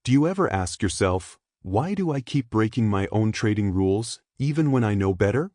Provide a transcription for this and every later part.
Do you ever ask yourself, why do I keep breaking my own trading rules, even when I know better?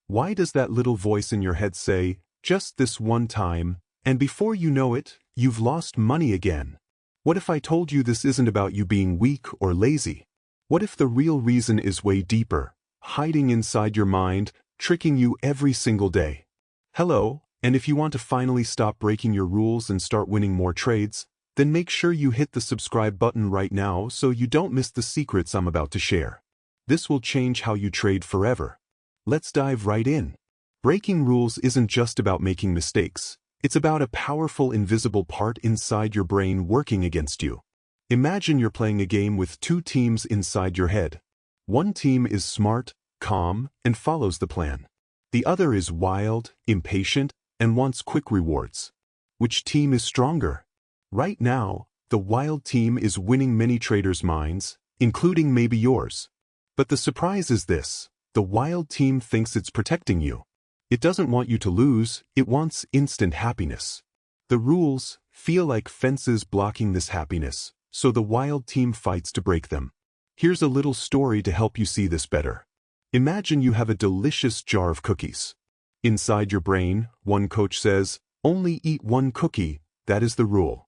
Why does that little voice in your head say, just this one time, and before you know it, you've lost money again? What if I told you this isn't about you being weak or lazy? What if the real reason is way deeper, hiding inside your mind, tricking you every single day? Hello, and if you want to finally stop breaking your rules and start winning more trades, then make sure you hit the subscribe button right now so you don't miss the secrets I'm about to share. This will change how you trade forever. Let's dive right in. Breaking rules isn't just about making mistakes. It's about a powerful invisible part inside your brain working against you. Imagine you're playing a game with two teams inside your head. One team is smart, calm, and follows the plan. The other is wild, impatient, and wants quick rewards. Which team is stronger? Right now, the wild team is winning many traders' minds, including maybe yours. But the surprise is this: the wild team thinks it's protecting you. It doesn't want you to lose, it wants instant happiness. The rules feel like fences blocking this happiness, so the wild team fights to break them. Here's a little story to help you see this better. Imagine you have a delicious jar of cookies. Inside your brain, one coach says, only eat one cookie, that is the rule.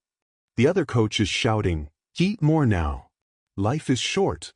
The other coach is shouting, eat more now. Life is short.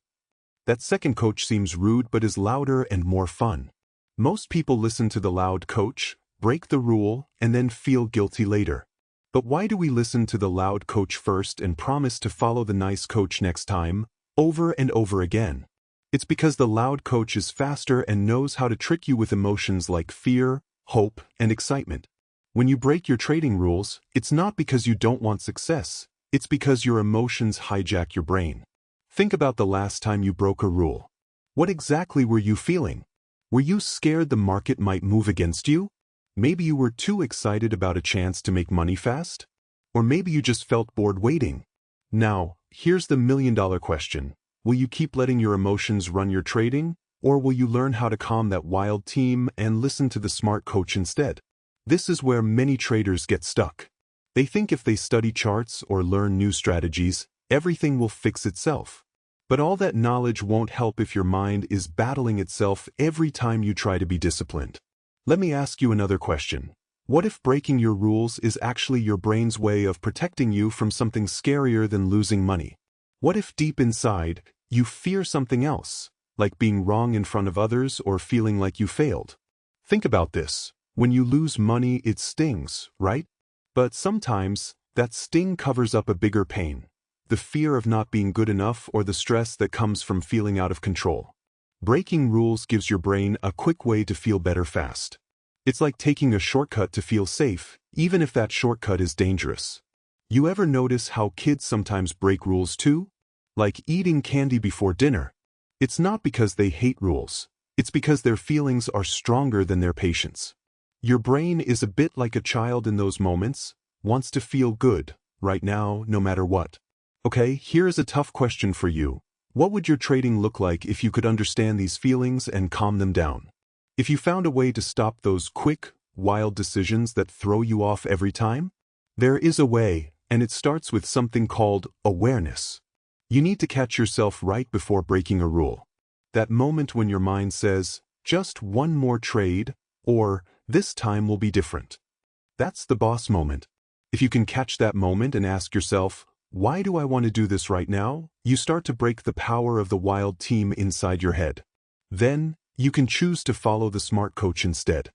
That second coach seems rude but is louder and more fun. Most people listen to the loud coach, break the rule, and then feel guilty later. But why do we listen to the loud coach first and promise to follow the nice coach next time, over and over again? It's because the loud coach is faster and knows how to trick you with emotions like fear, hope, and excitement. When you break your trading rules, it's not because you don't want success, it's because your emotions hijack your brain. Think about the last time you broke a rule. What exactly were you feeling? Were you scared the market might move against you? Maybe you were too excited about a chance to make money fast? Or maybe you just felt bored waiting. Now, here's the million-dollar question. Will you keep letting your emotions run your trading? Or will you learn how to calm that wild team and listen to the smart coach instead? This is where many traders get stuck. They think if they study charts or learn new strategies, everything will fix itself. But all that knowledge won't help if your mind is battling itself every time you try to be disciplined. Let me ask you another question. What if breaking your rules is actually your brain's way of protecting you from something scarier than losing money? What if deep inside, you fear something else, like being wrong in front of others or feeling like you failed? Think about this. When you lose money, it stings, right? But sometimes, that sting covers up a bigger pain. The fear of not being good enough or the stress that comes from feeling out of control. Breaking rules gives your brain a quick way to feel better fast. It's like taking a shortcut to feel safe, even if that shortcut is dangerous. You ever notice how kids sometimes break rules too? Like eating candy before dinner. It's not because they hate rules. It's because their feelings are stronger than their patience. Your brain is a bit like a child in those moments, wants to feel good, right now, no matter what. Okay, here is a tough question for you. What would your trading look like if you could understand these feelings and calm them down? If you found a way to stop those quick, wild decisions that throw you off every time? There is a way, and it starts with something called awareness. You need to catch yourself right before breaking a rule. That moment when your mind says, just one more trade, or this time will be different. That's the boss moment. If you can catch that moment and ask yourself, why do I want to do this right now? You start to break the power of the wild team inside your head. Then, you can choose to follow the smart coach instead.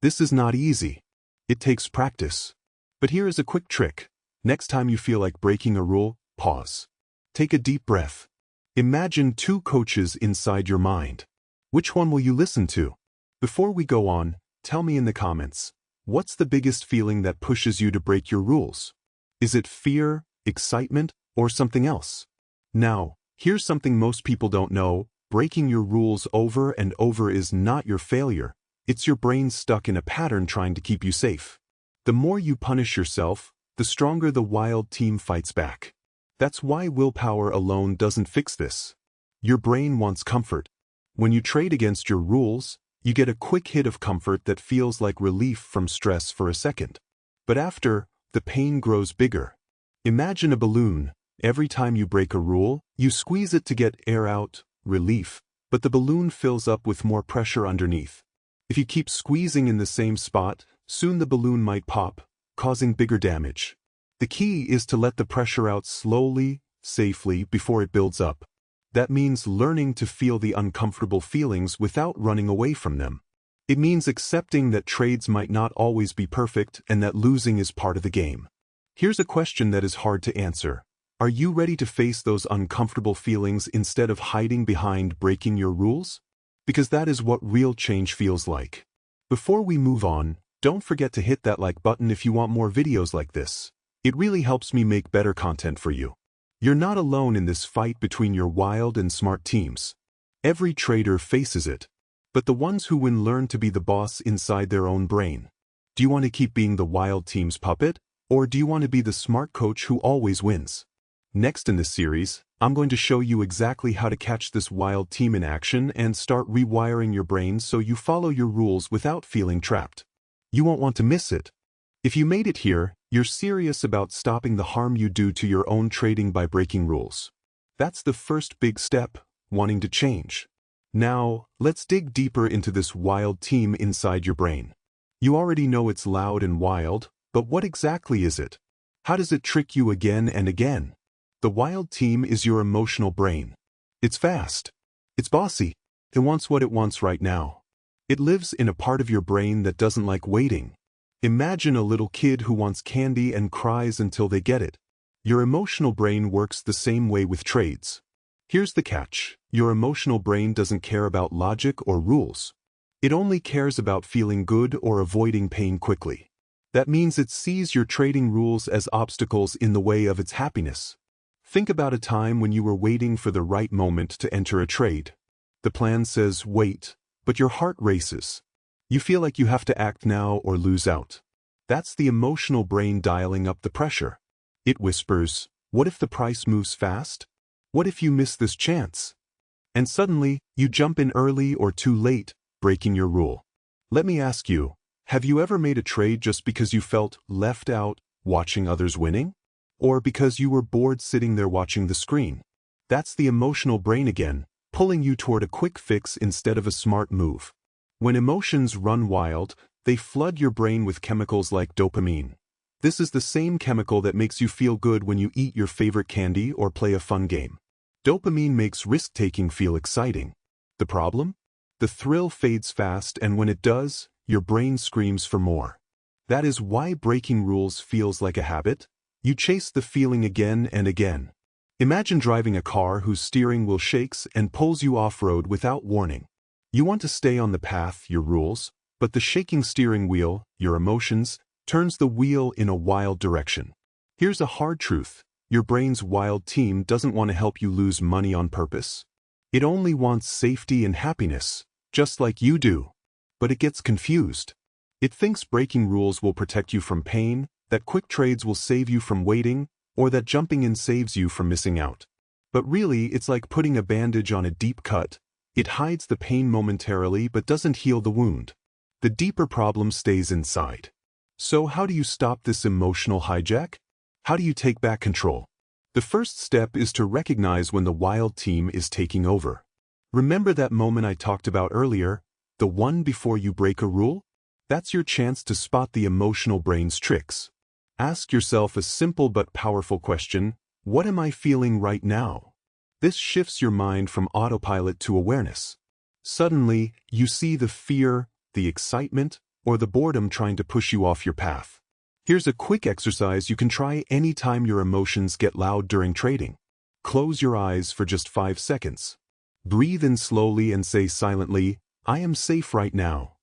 This is not easy. It takes practice. But here is a quick trick. Next time you feel like breaking a rule, pause. Take a deep breath. Imagine two coaches inside your mind. Which one will you listen to? Before we go on, tell me in the comments, what's the biggest feeling that pushes you to break your rules? Is it fear, excitement, or something else? Now, here's something most people don't know. Breaking your rules over and over is not your failure. It's your brain stuck in a pattern trying to keep you safe. The more you punish yourself, the stronger the wild team fights back. That's why willpower alone doesn't fix this. Your brain wants comfort. When you trade against your rules, you get a quick hit of comfort that feels like relief from stress for a second. But after, the pain grows bigger. Imagine a balloon. Every time you break a rule, you squeeze it to get air out, relief, but the balloon fills up with more pressure underneath. If you keep squeezing in the same spot, soon the balloon might pop, causing bigger damage. The key is to let the pressure out slowly, safely, before it builds up. That means learning to feel the uncomfortable feelings without running away from them. It means accepting that trades might not always be perfect and that losing is part of the game. Here's a question that is hard to answer. Are you ready to face those uncomfortable feelings instead of hiding behind breaking your rules? Because that is what real change feels like. Before we move on, don't forget to hit that like button if you want more videos like this. It really helps me make better content for you. You're not alone in this fight between your wild and smart teams. Every trader faces it. But the ones who win learn to be the boss inside their own brain. Do you want to keep being the wild team's puppet, or do you want to be the smart coach who always wins? Next in this series, I'm going to show you exactly how to catch this wild team in action and start rewiring your brain so you follow your rules without feeling trapped. You won't want to miss it. If you made it here, you're serious about stopping the harm you do to your own trading by breaking rules. That's the first big step, wanting to change. Now, let's dig deeper into this wild team inside your brain. You already know it's loud and wild, but what exactly is it? How does it trick you again and again? The wild team is your emotional brain. It's fast. It's bossy. It wants what it wants right now. It lives in a part of your brain that doesn't like waiting. Imagine a little kid who wants candy and cries until they get it. Your emotional brain works the same way with trades. Here's the catch. Your emotional brain doesn't care about logic or rules. It only cares about feeling good or avoiding pain quickly. That means it sees your trading rules as obstacles in the way of its happiness. Think about a time when you were waiting for the right moment to enter a trade. The plan says wait, but your heart races. You feel like you have to act now or lose out. That's the emotional brain dialing up the pressure. It whispers, what if the price moves fast? What if you miss this chance? And suddenly, you jump in early or too late, breaking your rule. Let me ask you, have you ever made a trade just because you felt left out watching others winning? Or because you were bored sitting there watching the screen? That's the emotional brain again, pulling you toward a quick fix instead of a smart move. When emotions run wild, they flood your brain with chemicals like dopamine. This is the same chemical that makes you feel good when you eat your favorite candy or play a fun game. Dopamine makes risk-taking feel exciting. The problem? The thrill fades fast, and when it does, your brain screams for more. That is why breaking rules feels like a habit. You chase the feeling again and again. Imagine driving a car whose steering wheel shakes and pulls you off-road without warning. You want to stay on the path, your rules, but the shaking steering wheel, your emotions, turns the wheel in a wild direction. Here's a hard truth. Your brain's wild team doesn't want to help you lose money on purpose. It only wants safety and happiness, just like you do. But it gets confused. It thinks breaking rules will protect you from pain, that quick trades will save you from waiting, or that jumping in saves you from missing out. But really, it's like putting a bandage on a deep cut. It hides the pain momentarily but doesn't heal the wound. The deeper problem stays inside. So how do you stop this emotional hijack? How do you take back control? The first step is to recognize when the wild team is taking over. Remember that moment I talked about earlier, the one before you break a rule? That's your chance to spot the emotional brain's tricks. Ask yourself a simple but powerful question: what am I feeling right now? This shifts your mind from autopilot to awareness. Suddenly, you see the fear, the excitement, or the boredom trying to push you off your path. Here's a quick exercise you can try anytime your emotions get loud during trading. Close your eyes for just 5 seconds. Breathe in slowly and say silently, I am safe right now.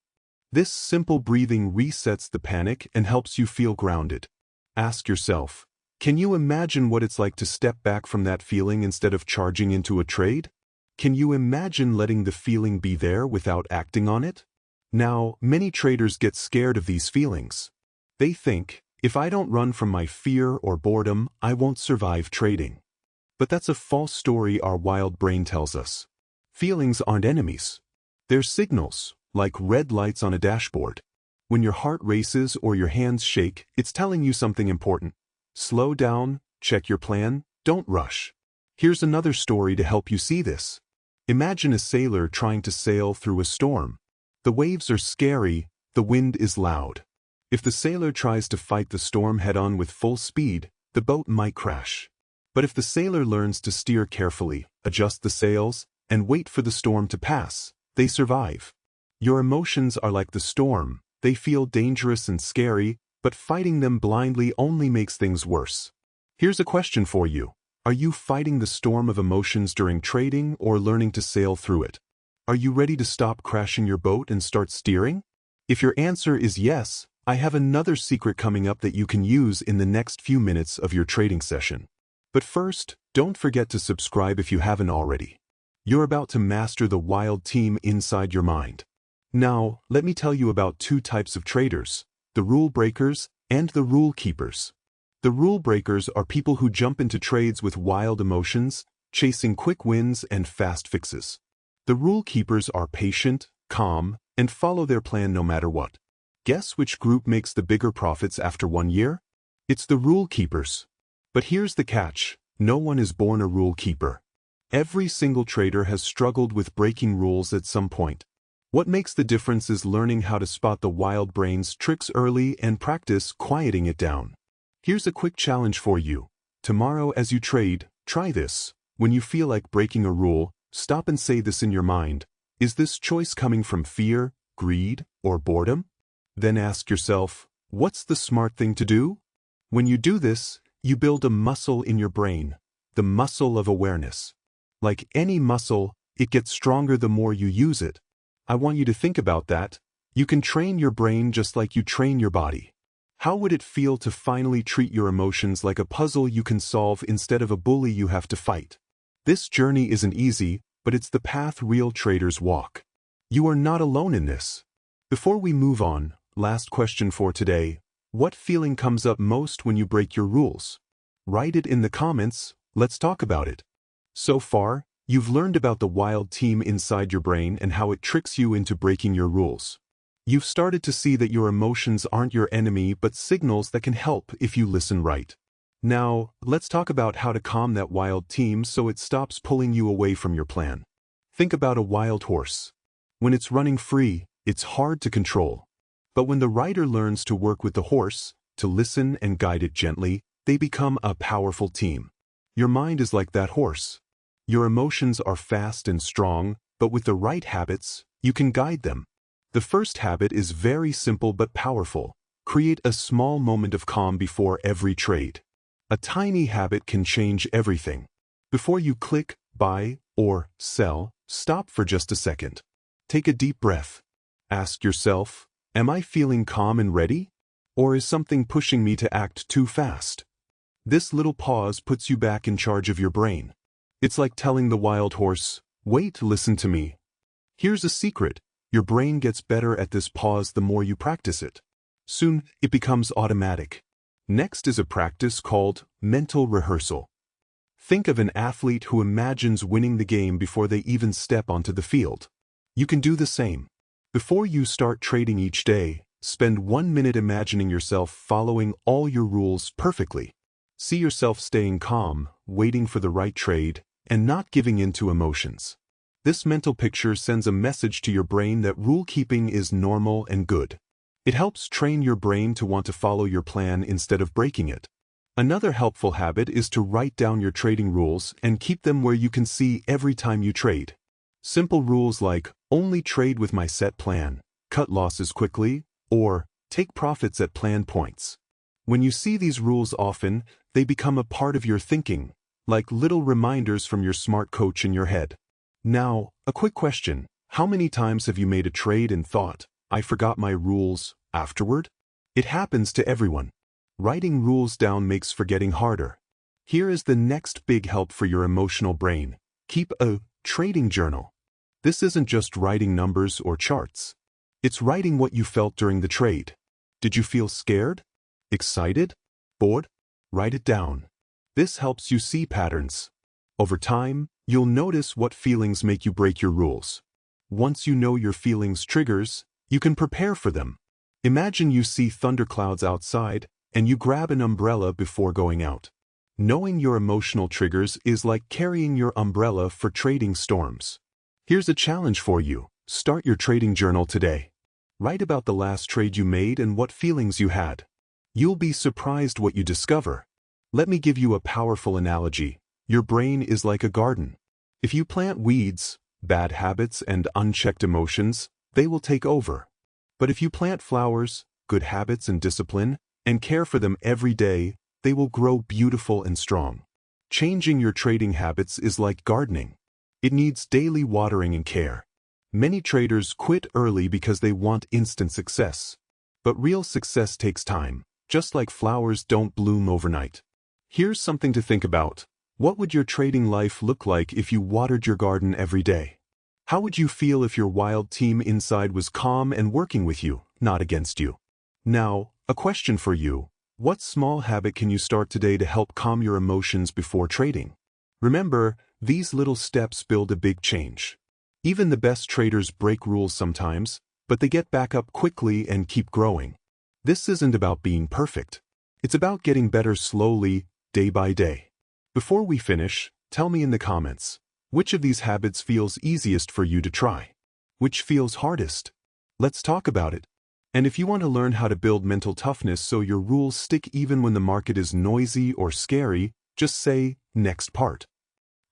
This simple breathing resets the panic and helps you feel grounded. Ask yourself, can you imagine what it's like to step back from that feeling instead of charging into a trade? Can you imagine letting the feeling be there without acting on it? Now, many traders get scared of these feelings. They think, if I don't run from my fear or boredom, I won't survive trading. But that's a false story our wild brain tells us. Feelings aren't enemies. They're signals, like red lights on a dashboard. When your heart races or your hands shake, it's telling you something important. Slow down, check your plan, don't rush. Here's another story to help you see this. Imagine a sailor trying to sail through a storm. The waves are scary, the wind is loud. If the sailor tries to fight the storm head-on with full speed, the boat might crash. But if the sailor learns to steer carefully, adjust the sails, and wait for the storm to pass, they survive. Your emotions are like the storm. They feel dangerous and scary, but fighting them blindly only makes things worse. Here's a question for you. Are you fighting the storm of emotions during trading or learning to sail through it? Are you ready to stop crashing your boat and start steering? If your answer is yes, I have another secret coming up that you can use in the next few minutes of your trading session. But first, don't forget to subscribe if you haven't already. You're about to master the wild team inside your mind. Now, let me tell you about two types of traders, the rule breakers and the rule keepers. The rule breakers are people who jump into trades with wild emotions, chasing quick wins and fast fixes. The rule keepers are patient, calm, and follow their plan no matter what. Guess which group makes the bigger profits after 1 year? It's the rule keepers. But here's the catch, no one is born a rule keeper. Every single trader has struggled with breaking rules at some point. What makes the difference is learning how to spot the wild brain's tricks early and practice quieting it down. Here's a quick challenge for you. Tomorrow as you trade, try this. When you feel like breaking a rule, stop and say this in your mind. Is this choice coming from fear, greed, or boredom? Then ask yourself, what's the smart thing to do? When you do this, you build a muscle in your brain, the muscle of awareness. Like any muscle, it gets stronger the more you use it. I want you to think about that. You can train your brain just like you train your body. How would it feel to finally treat your emotions like a puzzle you can solve instead of a bully you have to fight? This journey isn't easy, but it's the path real traders walk. You are not alone in this. Before we move on, last question for today. What feeling comes up most when you break your rules? Write it in the comments, let's talk about it. So far, you've learned about the wild team inside your brain and how it tricks you into breaking your rules. You've started to see that your emotions aren't your enemy but signals that can help if you listen right. Now, let's talk about how to calm that wild team so it stops pulling you away from your plan. Think about a wild horse. When it's running free, it's hard to control. But when the rider learns to work with the horse, to listen and guide it gently, they become a powerful team. Your mind is like that horse. Your emotions are fast and strong, but with the right habits, you can guide them. The first habit is very simple but powerful. Create a small moment of calm before every trade. A tiny habit can change everything. Before you click, buy, or sell, stop for just a second. Take a deep breath. Ask yourself, am I feeling calm and ready? Or is something pushing me to act too fast? This little pause puts you back in charge of your brain. It's like telling the wild horse, wait, listen to me. Here's a secret. Your brain gets better at this pause the more you practice it. Soon, it becomes automatic. Next is a practice called mental rehearsal. Think of an athlete who imagines winning the game before they even step onto the field. You can do the same. Before you start trading each day, spend 1 minute imagining yourself following all your rules perfectly. See yourself staying calm, waiting for the right trade, and not giving in to emotions. This mental picture sends a message to your brain that rule-keeping is normal and good. It helps train your brain to want to follow your plan instead of breaking it. Another helpful habit is to write down your trading rules and keep them where you can see every time you trade. Simple rules like, only trade with my set plan, cut losses quickly, or take profits at planned points. When you see these rules often, they become a part of your thinking, like little reminders from your smart coach in your head. Now, a quick question. How many times have you made a trade and thought, I forgot my rules, afterward? It happens to everyone. Writing rules down makes forgetting harder. Here is the next big help for your emotional brain. Keep a trading journal. This isn't just writing numbers or charts. It's writing what you felt during the trade. Did you feel scared? Excited? Bored? Write it down. This helps you see patterns. Over time, you'll notice what feelings make you break your rules. Once you know your feelings' triggers, you can prepare for them. Imagine you see thunderclouds outside, and you grab an umbrella before going out. Knowing your emotional triggers is like carrying your umbrella for trading storms. Here's a challenge for you. Start your trading journal today. Write about the last trade you made and what feelings you had. You'll be surprised what you discover. Let me give you a powerful analogy. Your brain is like a garden. If you plant weeds, bad habits, and unchecked emotions, they will take over. But if you plant flowers, good habits and discipline, and care for them every day, they will grow beautiful and strong. Changing your trading habits is like gardening. It needs daily watering and care. Many traders quit early because they want instant success. But real success takes time, just like flowers don't bloom overnight. Here's something to think about. What would your trading life look like if you watered your garden every day? How would you feel if your wild team inside was calm and working with you, not against you? Now, a question for you. What small habit can you start today to help calm your emotions before trading? Remember, these little steps build a big change. Even the best traders break rules sometimes, but they get back up quickly and keep growing. This isn't about being perfect. It's about getting better slowly, day by day. Before we finish, tell me in the comments, which of these habits feels easiest for you to try? Which feels hardest? Let's talk about it. And if you want to learn how to build mental toughness so your rules stick even when the market is noisy or scary, just say, next part.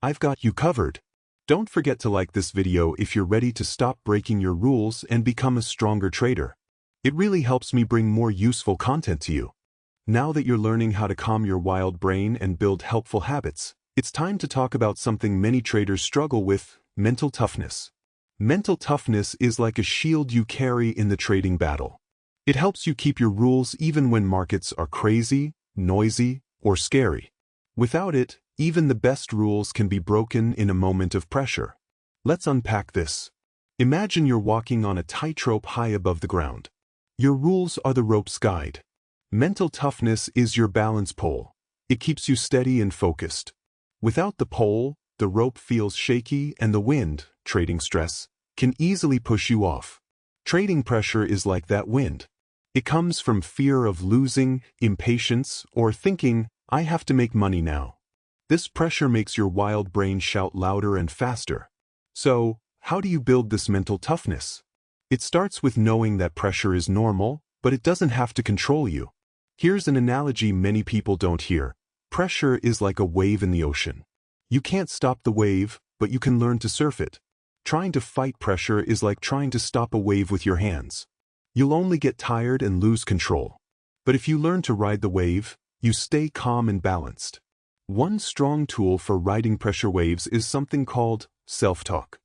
I've got you covered. Don't forget to like this video if you're ready to stop breaking your rules and become a stronger trader. It really helps me bring more useful content to you. Now that you're learning how to calm your wild brain and build helpful habits, it's time to talk about something many traders struggle with: mental toughness. Mental toughness is like a shield you carry in the trading battle. It helps you keep your rules even when markets are crazy, noisy, or scary. Without it, even the best rules can be broken in a moment of pressure. Let's unpack this. Imagine you're walking on a tightrope high above the ground. Your rules are the rope's guide. Mental toughness is your balance pole. It keeps you steady and focused. Without the pole, the rope feels shaky and the wind, trading stress, can easily push you off. Trading pressure is like that wind. It comes from fear of losing, impatience, or thinking, I have to make money now. This pressure makes your wild brain shout louder and faster. So, how do you build this mental toughness? It starts with knowing that pressure is normal, but it doesn't have to control you. Here's an analogy many people don't hear. Pressure is like a wave in the ocean. You can't stop the wave, but you can learn to surf it. Trying to fight pressure is like trying to stop a wave with your hands. You'll only get tired and lose control. But if you learn to ride the wave, you stay calm and balanced. One strong tool for riding pressure waves is something called self-talk.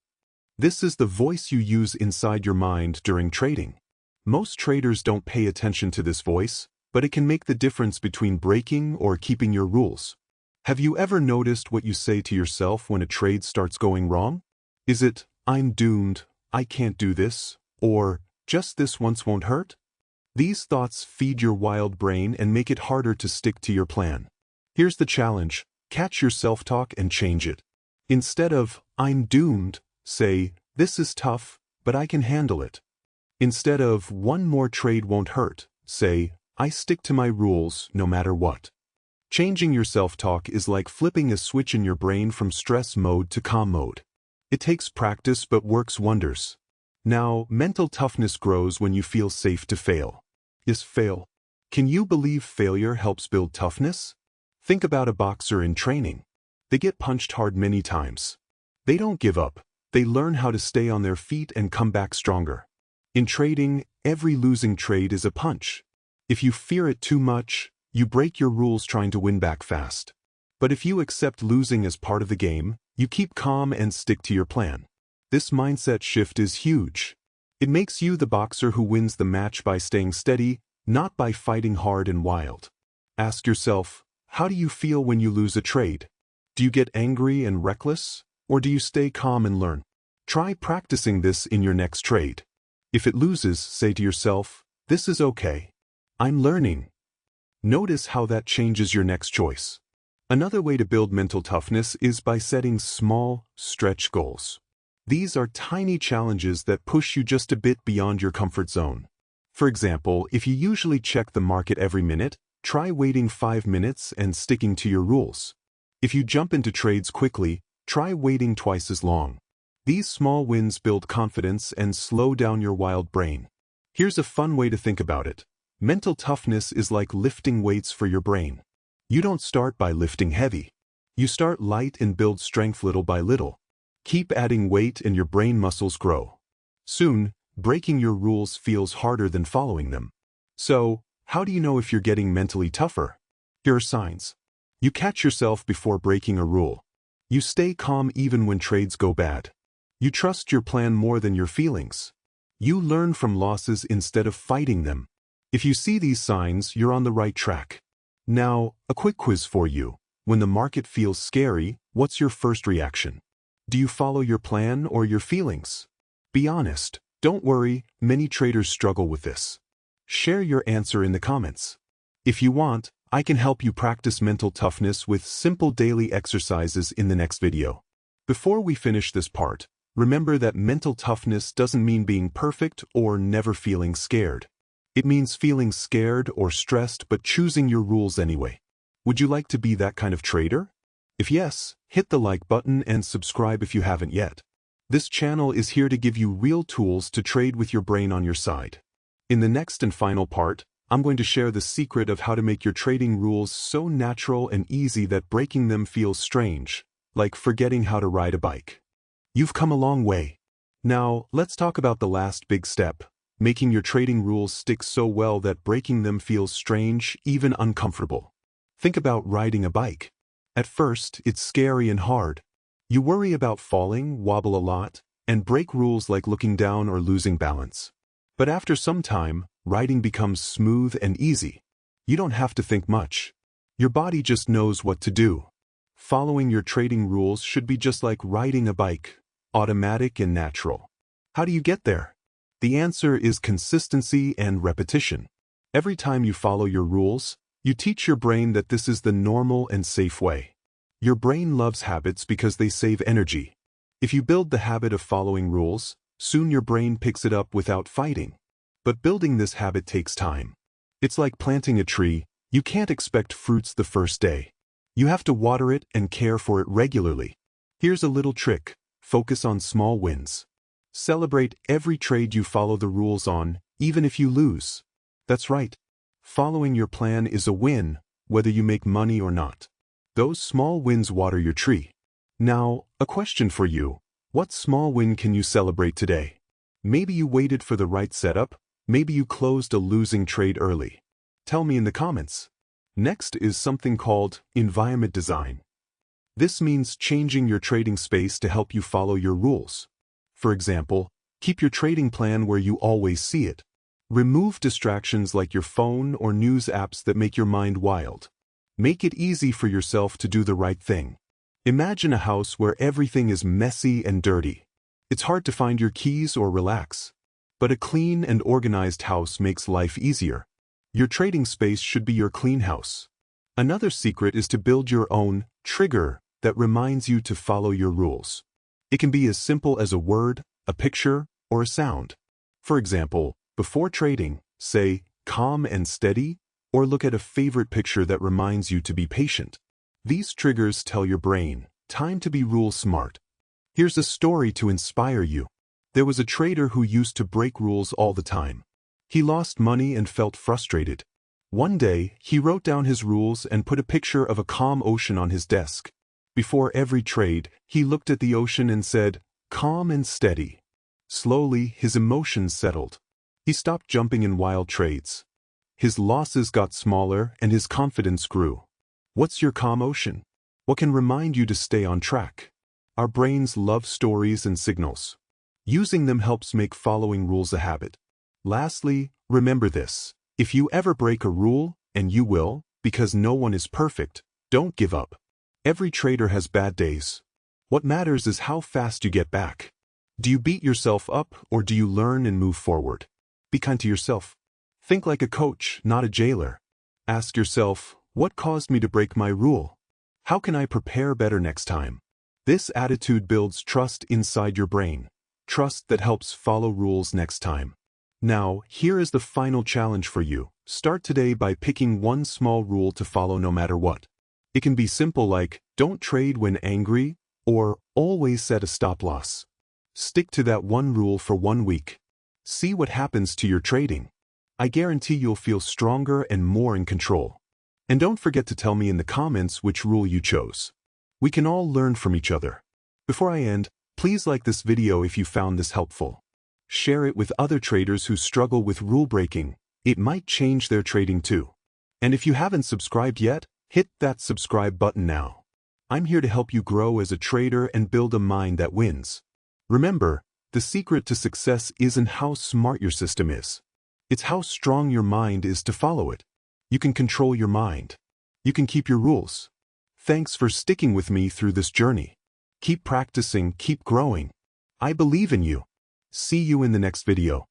This is the voice you use inside your mind during trading. Most traders don't pay attention to this voice, but it can make the difference between breaking or keeping your rules. Have you ever noticed what you say to yourself when a trade starts going wrong? Is it, I'm doomed, I can't do this, or just this once won't hurt? These thoughts feed your wild brain and make it harder to stick to your plan. Here's the challenge: catch your self-talk and change it. Instead of, I'm doomed, say, this is tough, but I can handle it. Instead of, one more trade won't hurt, say, I stick to my rules no matter what. Changing your self-talk is like flipping a switch in your brain from stress mode to calm mode. It takes practice but works wonders. Now, mental toughness grows when you feel safe to fail. Yes, fail. Can you believe failure helps build toughness? Think about a boxer in training. They get punched hard many times. They don't give up. They learn how to stay on their feet and come back stronger. In trading, every losing trade is a punch. If you fear it too much, you break your rules trying to win back fast. But if you accept losing as part of the game, you keep calm and stick to your plan. This mindset shift is huge. It makes you the boxer who wins the match by staying steady, not by fighting hard and wild. Ask yourself, how do you feel when you lose a trade? Do you get angry and reckless, or do you stay calm and learn? Try practicing this in your next trade. If it loses, say to yourself, this is okay. I'm learning. Notice how that changes your next choice. Another way to build mental toughness is by setting small, stretch goals. These are tiny challenges that push you just a bit beyond your comfort zone. For example, if you usually check the market every minute, Try waiting 5 minutes and sticking to your rules. If you jump into trades quickly, try waiting twice as long. These small wins build confidence and slow down your wild brain. Here's a fun way to think about it. Mental toughness is like lifting weights for your brain. You don't start by lifting heavy. You start light and build strength little by little. Keep adding weight and your brain muscles grow. Soon, breaking your rules feels harder than following them. So, how do you know if you're getting mentally tougher? Here are signs. You catch yourself before breaking a rule. You stay calm even when trades go bad. You trust your plan more than your feelings. You learn from losses instead of fighting them. If you see these signs, you're on the right track. Now, a quick quiz for you. When the market feels scary, what's your first reaction? Do you follow your plan or your feelings? Be honest. Don't worry, many traders struggle with this. Share your answer in the comments. If you want, I can help you practice mental toughness with simple daily exercises in the next video. Before we finish this part, remember that mental toughness doesn't mean being perfect or never feeling scared. It means feeling scared or stressed but choosing your rules anyway. Would you like to be that kind of trader? If yes, hit the like button and subscribe if you haven't yet. This channel is here to give you real tools to trade with your brain on your side. In the next and final part, I'm going to share the secret of how to make your trading rules so natural and easy that breaking them feels strange, like forgetting how to ride a bike. You've come a long way. Now, let's talk about the last big step, making your trading rules stick so well that breaking them feels strange, even uncomfortable. Think about riding a bike. At first, it's scary and hard. You worry about falling, wobble a lot, and break rules like looking down or losing balance. But after some time, riding becomes smooth and easy. You don't have to think much. Your body just knows what to do. Following your trading rules should be just like riding a bike, automatic and natural. How do you get there? The answer is consistency and repetition. Every time you follow your rules, you teach your brain that this is the normal and safe way. Your brain loves habits because they save energy. If you build the habit of following rules, soon your brain picks it up without fighting. But building this habit takes time. It's like planting a tree. You can't expect fruits the first day. You have to water it and care for it regularly. Here's a little trick. Focus on small wins. Celebrate every trade you follow the rules on, even if you lose. That's right. Following your plan is a win, whether you make money or not. Those small wins water your tree. Now, a question for you. What small win can you celebrate today? Maybe you waited for the right setup. Maybe you closed a losing trade early. Tell me in the comments. Next is something called environment design. This means changing your trading space to help you follow your rules. For example, keep your trading plan where you always see it. Remove distractions like your phone or news apps that make your mind wild. Make it easy for yourself to do the right thing. Imagine a house where everything is messy and dirty. It's hard to find your keys or relax. But a clean and organized house makes life easier. Your trading space should be your clean house. Another secret is to build your own trigger that reminds you to follow your rules. It can be as simple as a word, a picture, or a sound. For example, before trading, say, calm and steady, or look at a favorite picture that reminds you to be patient. These triggers tell your brain, time to be rule smart. Here's a story to inspire you. There was a trader who used to break rules all the time. He lost money and felt frustrated. One day, he wrote down his rules and put a picture of a calm ocean on his desk. Before every trade, he looked at the ocean and said, "Calm and steady." Slowly, his emotions settled. He stopped jumping in wild trades. His losses got smaller and his confidence grew. What's your calm ocean? What can remind you to stay on track? Our brains love stories and signals. Using them helps make following rules a habit. Lastly, remember this. If you ever break a rule, and you will, because no one is perfect, don't give up. Every trader has bad days. What matters is how fast you get back. Do you beat yourself up or do you learn and move forward? Be kind to yourself. Think like a coach, not a jailer. Ask yourself, what caused me to break my rule? How can I prepare better next time? This attitude builds trust inside your brain. Trust that helps follow rules next time. Now, here is the final challenge for you. Start today by picking one small rule to follow no matter what. It can be simple like, don't trade when angry, or always set a stop loss. Stick to that one rule for 1 week. See what happens to your trading. I guarantee you'll feel stronger and more in control. And don't forget to tell me in the comments which rule you chose. We can all learn from each other. Before I end, please like this video if you found this helpful. Share it with other traders who struggle with rule breaking. It might change their trading too. And if you haven't subscribed yet, hit that subscribe button now. I'm here to help you grow as a trader and build a mind that wins. Remember, the secret to success isn't how smart your system is. It's how strong your mind is to follow it. You can control your mind. You can keep your rules. Thanks for sticking with me through this journey. Keep practicing, keep growing. I believe in you. See you in the next video.